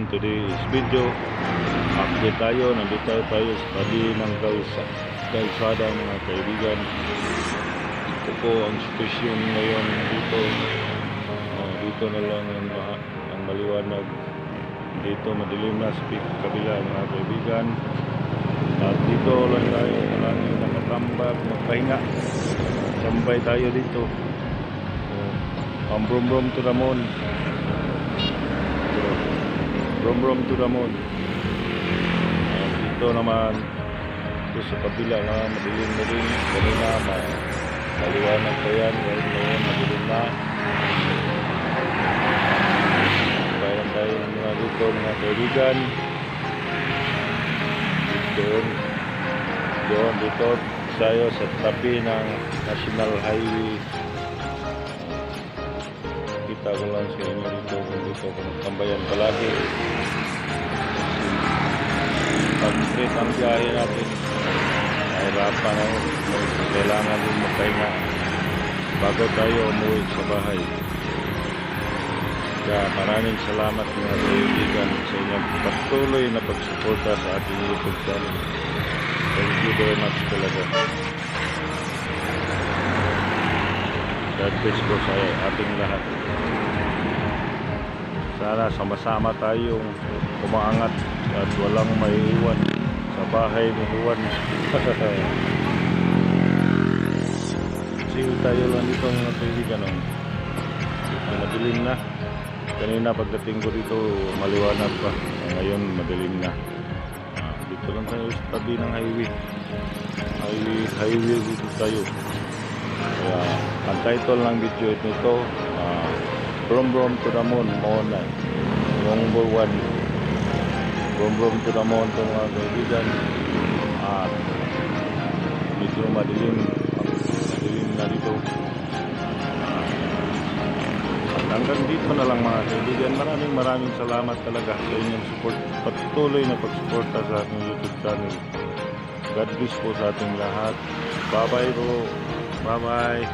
kaibigan, today's video update tayo. Nandito tayo sa tabi ng kalsada mga kaibigan. Ito po ang sitwasyon ngayon dito. Dito na lang ang maliwanag. Dito madilim na sa kabila mga kaibigan. At dito lang tayo maraming nakatambak, magpahinga. Sambay tayo dito. Ang brum to the moon. Brum to the moon. Dito naman ito sa kabila na madilim na rin. Kanina maliwanag pa yan. Ngayon madilim na. Bayan tayo mga dito mga kaibigan. Dito tayo sa tabi ng National Highway. Kita ko lang sa inyo dito kung tambayan palagi. Pag straight ang biyahe natin, nahirapan ako. Kailangan din magpahinga bago tayo umuwi sa bahay. Kaya maraming salamat mga kaibigan sa inyong patuloy na pagsuporta sa ating YouTube channel. Thank you very much talaga. God bless po sa ating lahat. Sana sama-sama tayong umaangat at walang maiiwan sa bahay ni Juan. Kasi tayo lang dito mga kaibigan. Madilim na. Kanina pagdating ko dito maliwanag pa. Ngayon madilim na. Dito lang tayo sa tabi ng highway. Highway dito tayo. Kaya ang title ng video nito Brum to the moon, Mona. Number 1. Brum to the moon ito mga kaibigan. Medyo madilim na dito. Hanggang dito na lang mga kaibigan. Maraming salamat talaga sa inyong support. Patuloy na pagsuporta sa ating YouTube channel. God bless po sa ating lahat. Bye bye po. Bye bye.